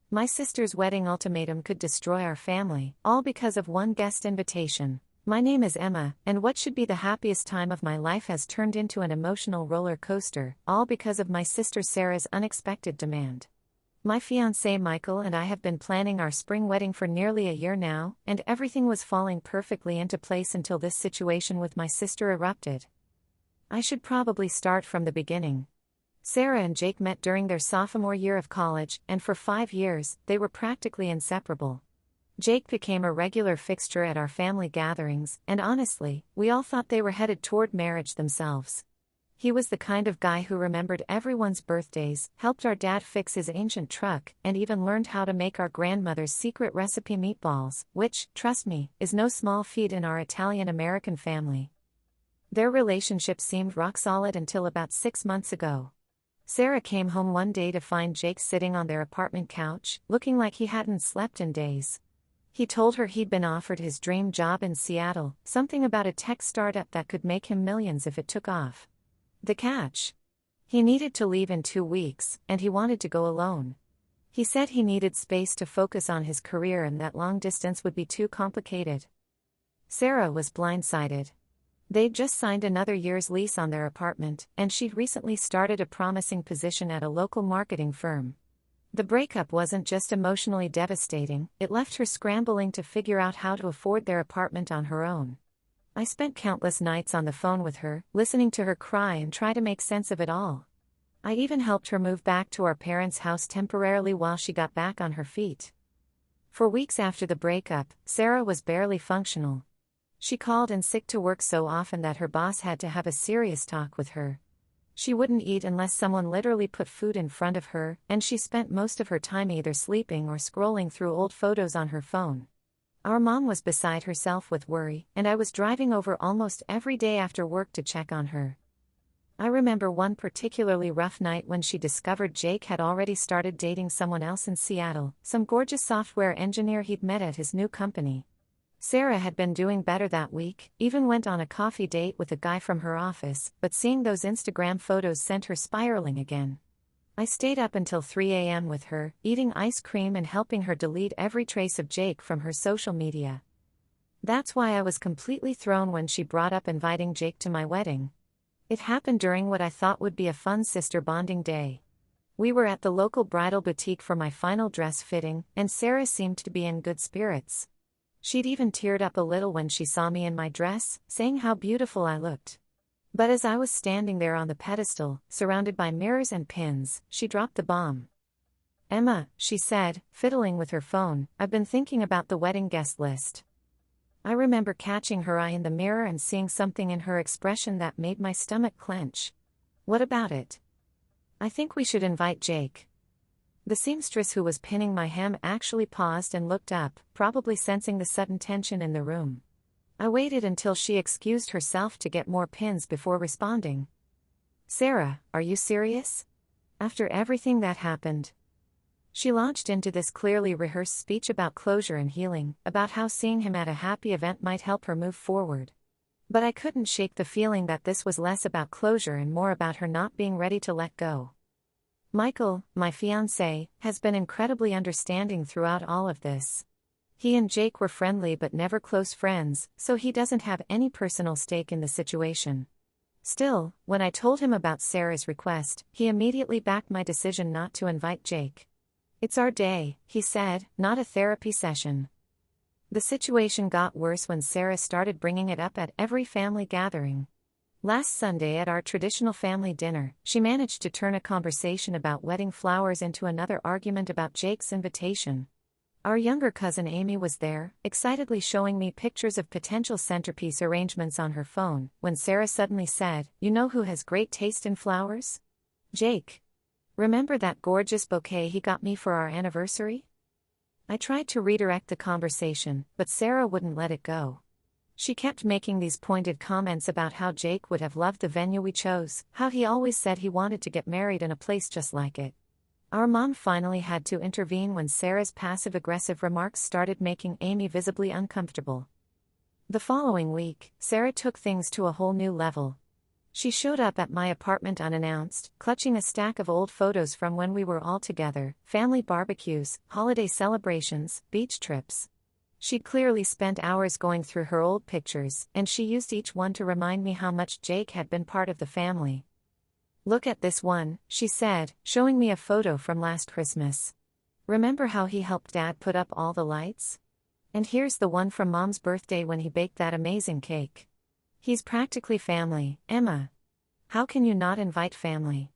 My sister's wedding ultimatum could destroy our family, all because of one guest invitation. My name is Emma, and what should be the happiest time of my life has turned into an emotional roller coaster, all because of my sister Sarah's unexpected demand. My fiancé Michael and I have been planning our spring wedding for nearly a year now, and everything was falling perfectly into place until this situation with my sister erupted. I should probably start from the beginning. Sarah and Jake met during their sophomore year of college, and for 5 years, they were practically inseparable. Jake became a regular fixture at our family gatherings, and honestly, we all thought they were headed toward marriage themselves. He was the kind of guy who remembered everyone's birthdays, helped our dad fix his ancient truck, and even learned how to make our grandmother's secret recipe meatballs, which, trust me, is no small feat in our Italian-American family. Their relationship seemed rock solid until about 6 months ago. Sarah came home one day to find Jake sitting on their apartment couch, looking like he hadn't slept in days. He told her he'd been offered his dream job in Seattle, something about a tech startup that could make him millions if it took off. The catch? He needed to leave in 2 weeks, and he wanted to go alone. He said he needed space to focus on his career and that long distance would be too complicated. Sarah was blindsided. They'd just signed another year's lease on their apartment, and she'd recently started a promising position at a local marketing firm. The breakup wasn't just emotionally devastating, it left her scrambling to figure out how to afford their apartment on her own. I spent countless nights on the phone with her, listening to her cry and try to make sense of it all. I even helped her move back to our parents' house temporarily while she got back on her feet. For weeks after the breakup, Sarah was barely functional. She called in sick to work so often that her boss had to have a serious talk with her. She wouldn't eat unless someone literally put food in front of her, and she spent most of her time either sleeping or scrolling through old photos on her phone. Our mom was beside herself with worry, and I was driving over almost every day after work to check on her. I remember one particularly rough night when she discovered Jake had already started dating someone else in Seattle, some gorgeous software engineer he'd met at his new company. Sarah had been doing better that week, even went on a coffee date with a guy from her office, but seeing those Instagram photos sent her spiraling again. I stayed up until 3 a.m. with her, eating ice cream and helping her delete every trace of Jake from her social media. That's why I was completely thrown when she brought up inviting Jake to my wedding. It happened during what I thought would be a fun sister bonding day. We were at the local bridal boutique for my final dress fitting, and Sarah seemed to be in good spirits. She'd even teared up a little when she saw me in my dress, saying how beautiful I looked. But as I was standing there on the pedestal, surrounded by mirrors and pins, she dropped the bomb. "Emma," she said, fiddling with her phone, "I've been thinking about the wedding guest list." I remember catching her eye in the mirror and seeing something in her expression that made my stomach clench. "What about it?" "I think we should invite Jake." The seamstress who was pinning my hem actually paused and looked up, probably sensing the sudden tension in the room. I waited until she excused herself to get more pins before responding. "Sarah, are you serious? After everything that happened?" She launched into this clearly rehearsed speech about closure and healing, about how seeing him at a happy event might help her move forward. But I couldn't shake the feeling that this was less about closure and more about her not being ready to let go. Michael, my fiancé, has been incredibly understanding throughout all of this. He and Jake were friendly but never close friends, so he doesn't have any personal stake in the situation. Still, when I told him about Sarah's request, he immediately backed my decision not to invite Jake. "It's our day," he said, "not a therapy session." The situation got worse when Sarah started bringing it up at every family gathering. Last Sunday at our traditional family dinner, she managed to turn a conversation about wedding flowers into another argument about Jake's invitation. Our younger cousin Amy was there, excitedly showing me pictures of potential centerpiece arrangements on her phone, when Sarah suddenly said, "You know who has great taste in flowers? Jake. Remember that gorgeous bouquet he got me for our anniversary?" I tried to redirect the conversation, but Sarah wouldn't let it go. She kept making these pointed comments about how Jake would have loved the venue we chose, how he always said he wanted to get married in a place just like it. Our mom finally had to intervene when Sarah's passive-aggressive remarks started making Amy visibly uncomfortable. The following week, Sarah took things to a whole new level. She showed up at my apartment unannounced, clutching a stack of old photos from when we were all together, family barbecues, holiday celebrations, beach trips. She'd clearly spent hours going through her old pictures, and she used each one to remind me how much Jake had been part of the family. "Look at this one," she said, showing me a photo from last Christmas. "Remember how he helped Dad put up all the lights? And here's the one from Mom's birthday when he baked that amazing cake. He's practically family, Emma. How can you not invite family?"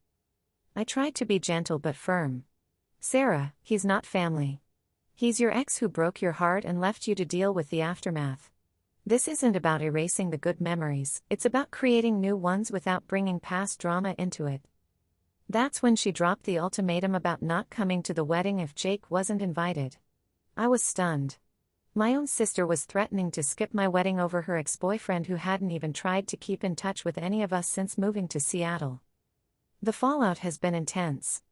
I tried to be gentle but firm. "Sarah, he's not family. He's your ex who broke your heart and left you to deal with the aftermath. This isn't about erasing the good memories, it's about creating new ones without bringing past drama into it." That's when she dropped the ultimatum about not coming to the wedding if Jake wasn't invited. I was stunned. My own sister was threatening to skip my wedding over her ex-boyfriend who hadn't even tried to keep in touch with any of us since moving to Seattle. The fallout has been intense.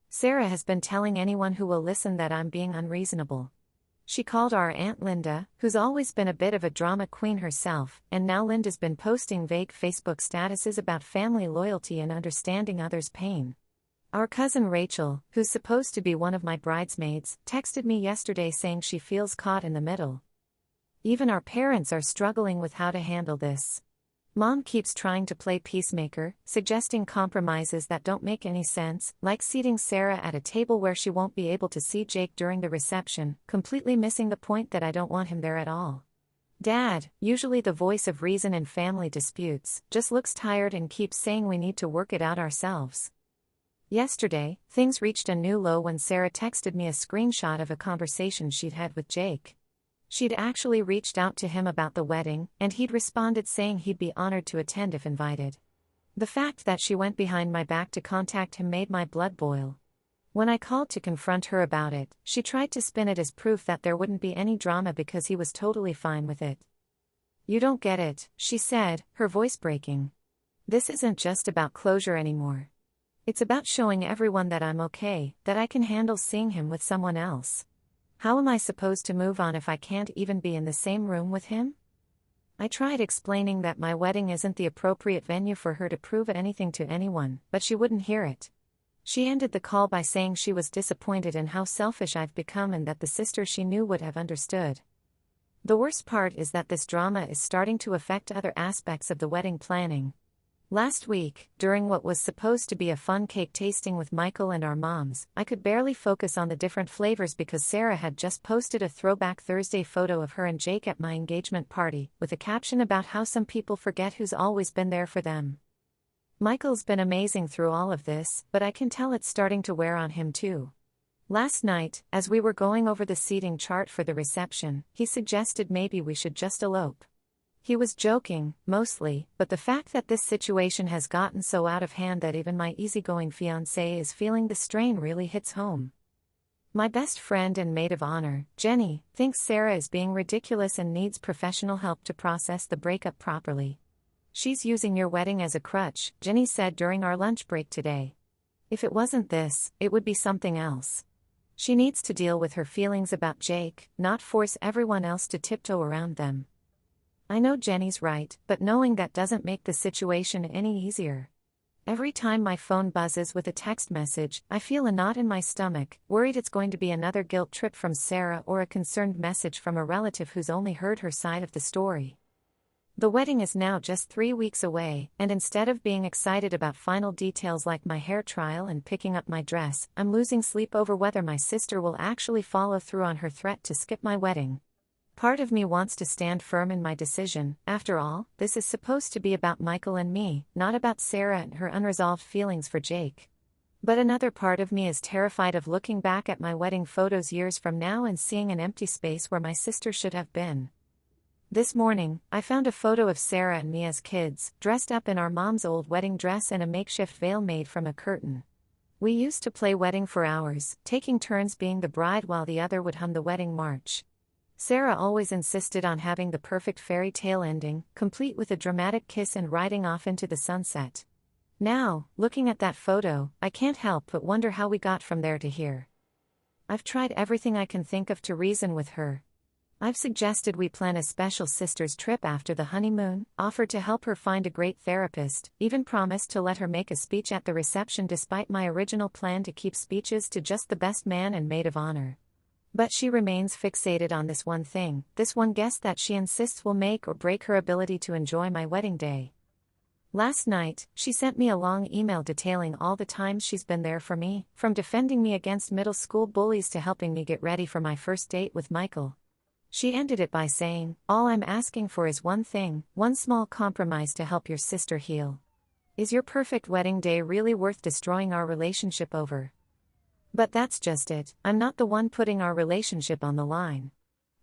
Sarah has been telling anyone who will listen that I'm being unreasonable. She called our Aunt Linda, who's always been a bit of a drama queen herself, and now Linda's been posting vague Facebook statuses about family loyalty and understanding others' pain. Our cousin Rachel, who's supposed to be one of my bridesmaids, texted me yesterday saying she feels caught in the middle. Even our parents are struggling with how to handle this. Mom keeps trying to play peacemaker, suggesting compromises that don't make any sense, like seating Sarah at a table where she won't be able to see Jake during the reception, completely missing the point that I don't want him there at all. Dad, usually the voice of reason in family disputes, just looks tired and keeps saying we need to work it out ourselves. Yesterday, things reached a new low when Sarah texted me a screenshot of a conversation she'd had with Jake. She'd actually reached out to him about the wedding, and he'd responded saying he'd be honored to attend if invited. The fact that she went behind my back to contact him made my blood boil. When I called to confront her about it, she tried to spin it as proof that there wouldn't be any drama because he was totally fine with it. "You don't get it," she said, her voice breaking. "This isn't just about closure anymore. It's about showing everyone that I'm okay, that I can handle seeing him with someone else. How am I supposed to move on if I can't even be in the same room with him?" I tried explaining that my wedding isn't the appropriate venue for her to prove anything to anyone, but she wouldn't hear it. She ended the call by saying she was disappointed in how selfish I've become and that the sister she knew would have understood. The worst part is that this drama is starting to affect other aspects of the wedding planning. Last week, during what was supposed to be a fun cake tasting with Michael and our moms, I could barely focus on the different flavors because Sarah had just posted a throwback Thursday photo of her and Jake at my engagement party, with a caption about how some people forget who's always been there for them. Michael's been amazing through all of this, but I can tell it's starting to wear on him too. Last night, as we were going over the seating chart for the reception, he suggested maybe we should just elope. He was joking, mostly, but the fact that this situation has gotten so out of hand that even my easygoing fiancé is feeling the strain really hits home. My best friend and maid of honor, Jenny, thinks Sarah is being ridiculous and needs professional help to process the breakup properly. "She's using your wedding as a crutch," Jenny said during our lunch break today. "If it wasn't this, it would be something else. She needs to deal with her feelings about Jake, not force everyone else to tiptoe around them." I know Jenny's right, but knowing that doesn't make the situation any easier. Every time my phone buzzes with a text message, I feel a knot in my stomach, worried it's going to be another guilt trip from Sarah or a concerned message from a relative who's only heard her side of the story. The wedding is now just 3 weeks away, and instead of being excited about final details like my hair trial and picking up my dress, I'm losing sleep over whether my sister will actually follow through on her threat to skip my wedding. Part of me wants to stand firm in my decision. After all, this is supposed to be about Michael and me, not about Sarah and her unresolved feelings for Jake. But another part of me is terrified of looking back at my wedding photos years from now and seeing an empty space where my sister should have been. This morning, I found a photo of Sarah and me as kids, dressed up in our mom's old wedding dress and a makeshift veil made from a curtain. We used to play wedding for hours, taking turns being the bride while the other would hum the wedding march. Sarah always insisted on having the perfect fairy tale ending, complete with a dramatic kiss and riding off into the sunset. Now, looking at that photo, I can't help but wonder how we got from there to here. I've tried everything I can think of to reason with her. I've suggested we plan a special sisters trip after the honeymoon, offered to help her find a great therapist, even promised to let her make a speech at the reception despite my original plan to keep speeches to just the best man and maid of honor. But she remains fixated on this one thing, this one guest that she insists will make or break her ability to enjoy my wedding day. Last night, she sent me a long email detailing all the times she's been there for me, from defending me against middle school bullies to helping me get ready for my first date with Michael. She ended it by saying, "All I'm asking for is one thing, one small compromise to help your sister heal. Is your perfect wedding day really worth destroying our relationship over?" But that's just it, I'm not the one putting our relationship on the line.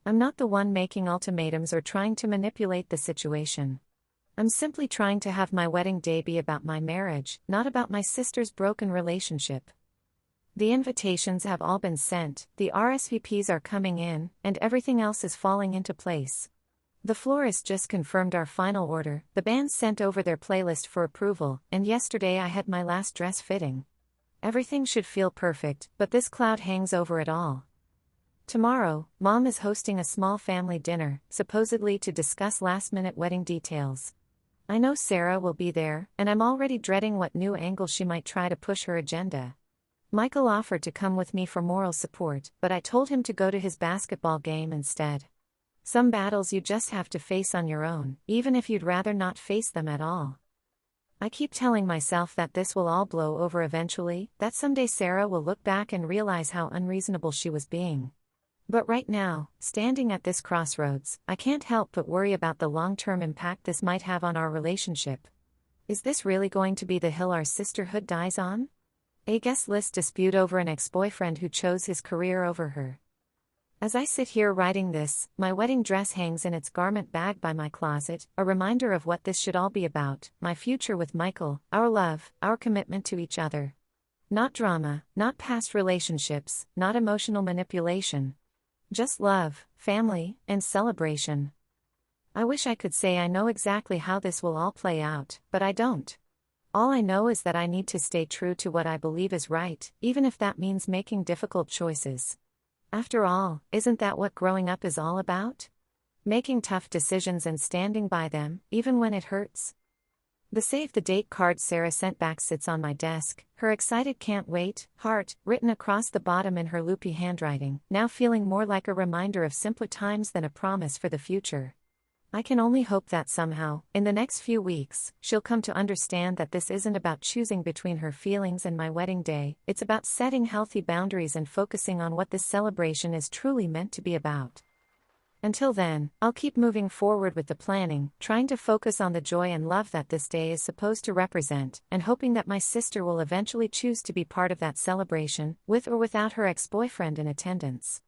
I'm not the one making ultimatums or trying to manipulate the situation. I'm simply trying to have my wedding day be about my marriage, not about my sister's broken relationship. The invitations have all been sent, the RSVPs are coming in, and everything else is falling into place. The florist just confirmed our final order, the band sent over their playlist for approval, and yesterday I had my last dress fitting. Everything should feel perfect, but this cloud hangs over it all. Tomorrow, Mom is hosting a small family dinner, supposedly to discuss last-minute wedding details. I know Sarah will be there, and I'm already dreading what new angle she might try to push her agenda. Michael offered to come with me for moral support, but I told him to go to his basketball game instead. Some battles you just have to face on your own, even if you'd rather not face them at all. I keep telling myself that this will all blow over eventually, that someday Sarah will look back and realize how unreasonable she was being. But right now, standing at this crossroads, I can't help but worry about the long-term impact this might have on our relationship. Is this really going to be the hill our sisterhood dies on? A guest list dispute over an ex-boyfriend who chose his career over her. As I sit here writing this, my wedding dress hangs in its garment bag by my closet, a reminder of what this should all be about, my future with Michael, our love, our commitment to each other. Not drama, not past relationships, not emotional manipulation. Just love, family, and celebration. I wish I could say I know exactly how this will all play out, but I don't. All I know is that I need to stay true to what I believe is right, even if that means making difficult choices. After all, isn't that what growing up is all about? Making tough decisions and standing by them, even when it hurts. The save the date card Sarah sent back sits on my desk, her excited "can't wait" heart written across the bottom in her loopy handwriting, now feeling more like a reminder of simpler times than a promise for the future. I can only hope that somehow, in the next few weeks, she'll come to understand that this isn't about choosing between her feelings and my wedding day, it's about setting healthy boundaries and focusing on what this celebration is truly meant to be about. Until then, I'll keep moving forward with the planning, trying to focus on the joy and love that this day is supposed to represent, and hoping that my sister will eventually choose to be part of that celebration, with or without her ex-boyfriend in attendance.